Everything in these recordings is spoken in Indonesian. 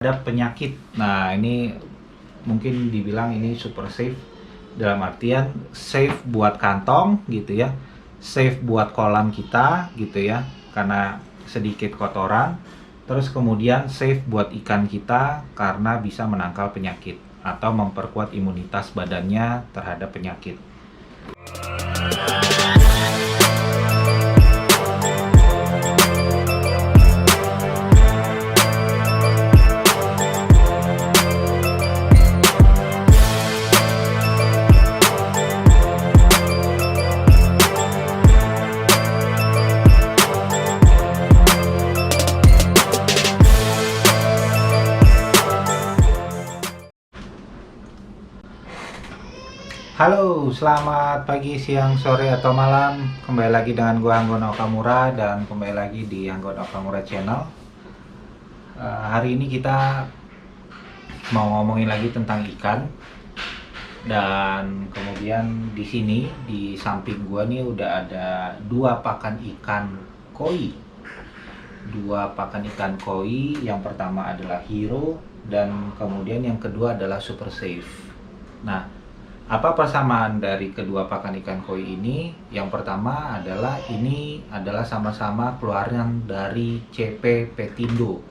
Ada penyakit. Nah, ini mungkin dibilang ini super safe dalam artian safe buat kantong gitu ya. Safe buat kolam kita gitu ya. Karena sedikit kotoran. Terus kemudian safe buat ikan kita karena bisa menangkal penyakit atau memperkuat imunitas badannya terhadap penyakit. Halo, selamat pagi, siang, sore, atau malam. Kembali lagi dengan gua Anggono Okamura dan kembali lagi di Anggono Okamura Channel. Hari ini kita mau ngomongin lagi tentang ikan. Dan kemudian di sini di samping gua nih udah ada dua pakan ikan koi. Dua pakan ikan koi, yang pertama adalah Hero dan kemudian yang kedua adalah Super Safe. Nah, apa persamaan dari kedua pakan ikan koi ini? Yang pertama adalah ini adalah sama-sama keluaran dari CP Petindo,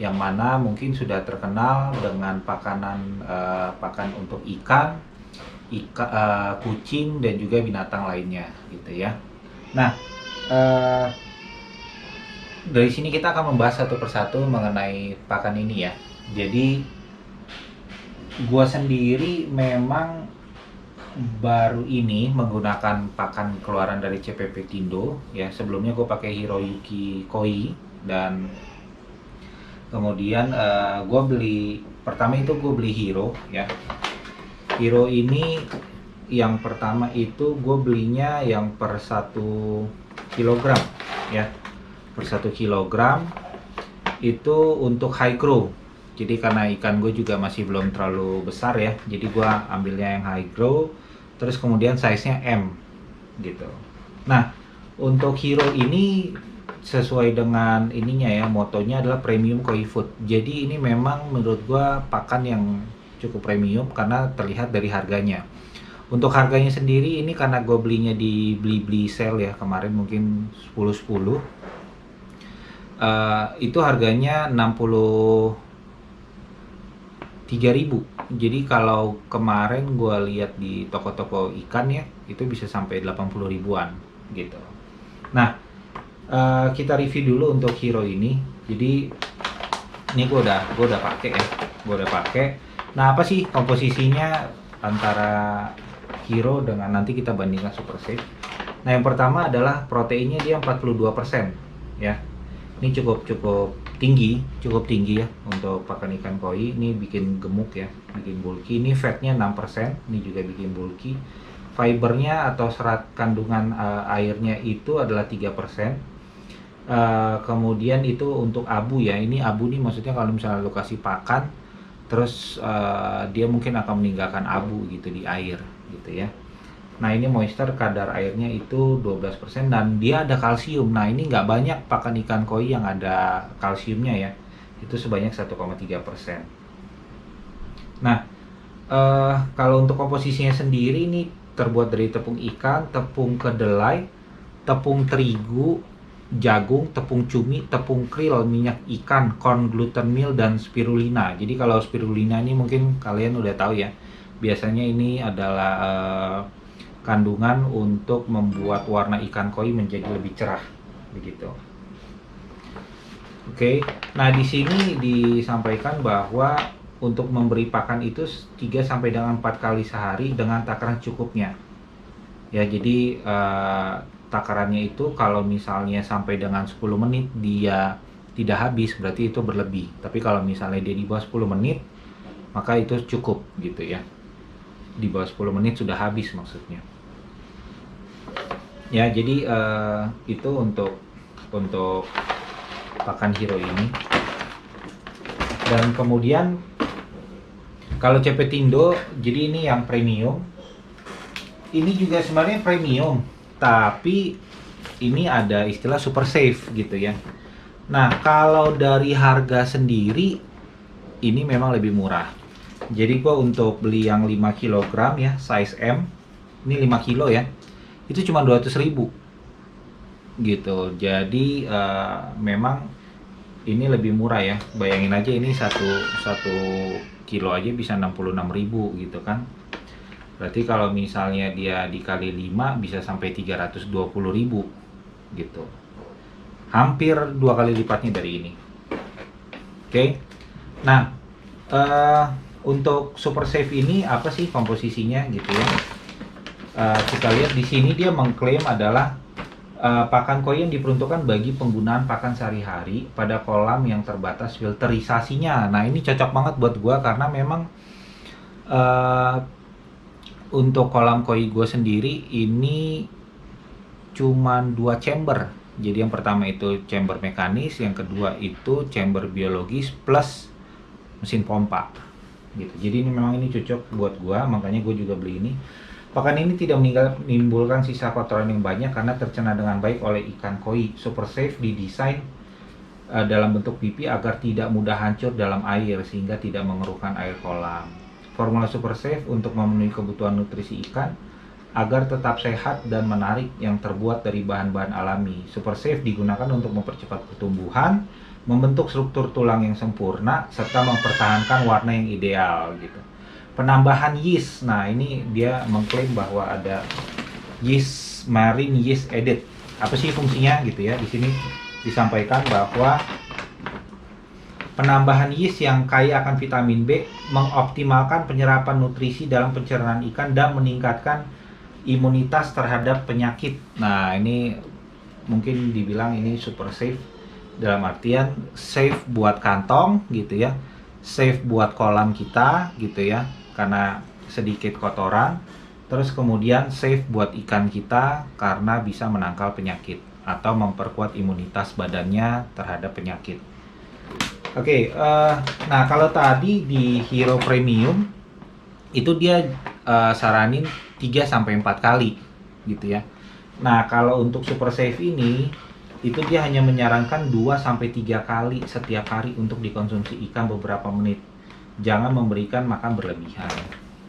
yang mana mungkin sudah terkenal dengan pakan untuk ikan, kucing dan juga binatang lainnya, gitu ya. Nah, dari sini kita akan membahas satu persatu mengenai pakan ini ya. Jadi, gua sendiri memang baru ini menggunakan pakan keluaran dari CPP Tindo ya. Sebelumnya gue pakai Hiroyuki Koi dan kemudian gue beli pertama itu gue beli Hero ya. Hero ini yang pertama itu gue belinya yang per 1 kilogram ya, per 1 kilogram itu untuk high grow. Jadi karena ikan gue juga masih belum terlalu besar ya, jadi gue ambilnya yang high grow. Terus kemudian size-nya M gitu. Nah, untuk Hero ini sesuai dengan ininya ya, motonya adalah premium koi food. Jadi ini memang menurut gua pakan yang cukup premium karena terlihat dari harganya. Untuk harganya sendiri ini karena gue belinya di Blibli sale ya kemarin, mungkin 10-10. Itu harganya 63.000. Jadi kalau kemarin gue lihat di toko-toko ikan ya, itu bisa sampai 80 ribuan gitu. Nah, kita review dulu untuk Hero ini. Jadi ini gue udah pakai ya, gue udah pakai. Nah, apa sih komposisinya antara Hero dengan nanti kita bandingkan Super Safe? Nah, yang pertama adalah proteinnya dia 42% ya. Ini cukup tinggi ya untuk pakan ikan koi. Ini bikin gemuk ya, bikin bulky. Ini fatnya 6%, ini juga bikin bulky. Fibernya atau serat kandungan airnya itu adalah 3%. Kemudian itu untuk abu ya. Ini abu nih maksudnya kalau misalnya lo kasih pakan terus dia mungkin akan meninggalkan abu gitu di air gitu ya. Nah, ini moisture, kadar airnya itu 12% dan dia ada kalsium. Nah, ini nggak banyak pakan ikan koi yang ada kalsiumnya ya. Itu sebanyak 1,3%. Nah, kalau untuk komposisinya sendiri ini terbuat dari tepung ikan, tepung kedelai, tepung terigu, jagung, tepung cumi, tepung krill, minyak ikan, corn gluten meal, dan spirulina. Jadi kalau spirulina ini mungkin kalian udah tahu ya. Biasanya ini adalah kandungan untuk membuat warna ikan koi menjadi lebih cerah begitu. Oke. Nah, di sini disampaikan bahwa untuk memberi pakan itu 3 sampai dengan 4 kali sehari dengan takaran cukupnya. Ya, jadi takarannya itu kalau misalnya sampai dengan 10 menit dia tidak habis, berarti itu berlebih. Tapi kalau misalnya dia di bawah 10 menit, maka itu cukup gitu ya. Di bawah 10 menit sudah habis maksudnya. Ya, jadi itu untuk pakan Hero ini. Dan kemudian kalau CP Tindo, jadi ini yang premium. Ini juga sebenarnya premium, tapi ini ada istilah super safe gitu ya. Nah, kalau dari harga sendiri ini memang lebih murah. Jadi gua untuk beli yang 5 kg ya, size M, ini 5 kilo ya, itu cuma 200.000 gitu. Jadi memang ini lebih murah ya. Bayangin aja ini satu kilo aja bisa 66.000 gitu kan. Berarti kalau misalnya dia dikali 5 bisa sampai 320.000 gitu. Hampir 2 kali lipatnya dari ini. Oke. Nah, untuk Super Safe ini apa sih komposisinya gitu ya? Kita lihat di sini dia mengklaim adalah pakan koi yang diperuntukkan bagi penggunaan pakan sehari-hari pada kolam yang terbatas filterisasinya. Nah, ini cocok banget buat gua karena memang untuk kolam koi gua sendiri ini cuman 2 chamber. Jadi yang pertama itu chamber mekanis, yang kedua itu chamber biologis plus mesin pompa gitu. Jadi ini memang ini cocok buat gua, makanya gua juga beli ini. Pakan ini tidak menimbulkan sisa kotoran yang banyak karena tercerna dengan baik oleh ikan koi. Super Safe didesain dalam bentuk pipi agar tidak mudah hancur dalam air sehingga tidak mengeruhkan air kolam. Formula Super Safe untuk memenuhi kebutuhan nutrisi ikan agar tetap sehat dan menarik yang terbuat dari bahan-bahan alami. Super Safe digunakan untuk mempercepat pertumbuhan, membentuk struktur tulang yang sempurna, serta mempertahankan warna yang ideal gitu. Penambahan yeast. Nah, ini dia mengklaim bahwa ada yeast, marine yeast edit. Apa sih fungsinya gitu ya? Di sini disampaikan bahwa penambahan yeast yang kaya akan vitamin B mengoptimalkan penyerapan nutrisi dalam pencernaan ikan dan meningkatkan imunitas terhadap penyakit. Nah, ini mungkin dibilang ini super safe dalam artian safe buat kantong gitu ya, safe buat kolam kita gitu ya, karena sedikit kotoran. Terus kemudian safe buat ikan kita karena bisa menangkal penyakit atau memperkuat imunitas badannya terhadap penyakit. Oke, nah kalau tadi di Hero Premium itu dia saranin 3-4 kali gitu ya. Nah, kalau untuk Super Safe ini itu dia hanya menyarankan 2-3 kali setiap hari untuk dikonsumsi ikan beberapa menit. Jangan memberikan makan berlebihan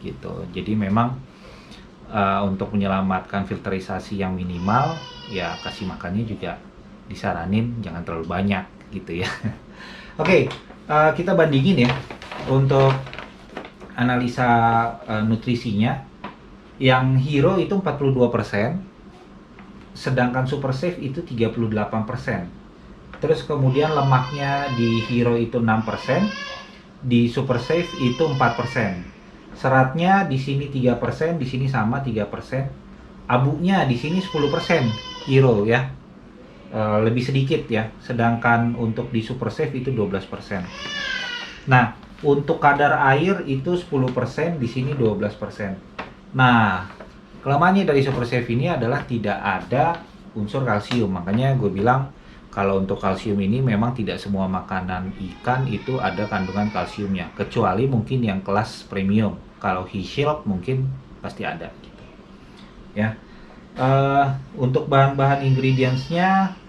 gitu. Jadi memang untuk menyelamatkan filterisasi yang minimal ya kasih makannya juga disaranin jangan terlalu banyak gitu ya. Oke, kita bandingin ya untuk analisa nutrisinya. Yang Hero itu 42%, sedangkan Super Safe itu 38%. Terus kemudian lemaknya di Hero itu 6%, di Super Safe itu 4%. Seratnya di sini 3%, di sini sama 3%. Abunya di sini 10% Hero ya. Lebih sedikit ya. Sedangkan untuk di Super Safe itu 12%. Nah, untuk kadar air itu 10%, di sini 12%. Nah, kelemahannya dari Super Safe ini adalah tidak ada unsur kalsium. Makanya gue bilang kalau untuk kalsium ini memang tidak semua makanan ikan itu ada kandungan kalsiumnya, kecuali mungkin yang kelas premium. Kalau He-Shield mungkin pasti ada gitu. Ya. Untuk bahan-bahan ingredientsnya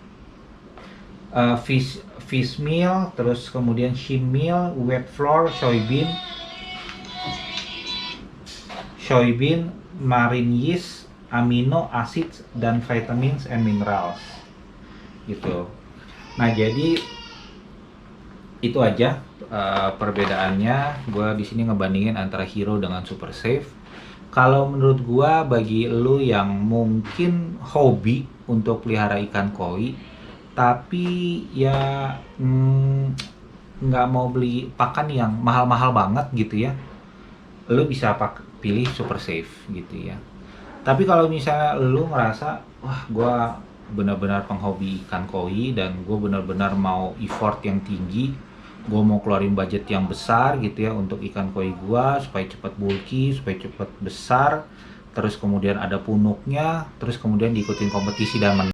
fish meal, terus kemudian shrimp meal, wet flour, soybean, marine yeast, amino acids, dan vitamins and minerals gitu. Nah, jadi itu aja perbedaannya. Gua di sini ngebandingin antara Hero dengan Super Safe. Kalau menurut gua, bagi lu yang mungkin hobi untuk pelihara ikan koi tapi ya nggak mau beli pakan yang mahal-mahal banget gitu ya, lu bisa pilih Super Safe gitu ya. Tapi kalau misalnya lu ngerasa wah gua benar-benar penghobi ikan koi dan gue benar-benar mau effort yang tinggi, gue mau keluarin budget yang besar gitu ya untuk ikan koi gue supaya cepat bulky, supaya cepat besar, terus kemudian ada punuknya, terus kemudian diikutin kompetisi dan menang.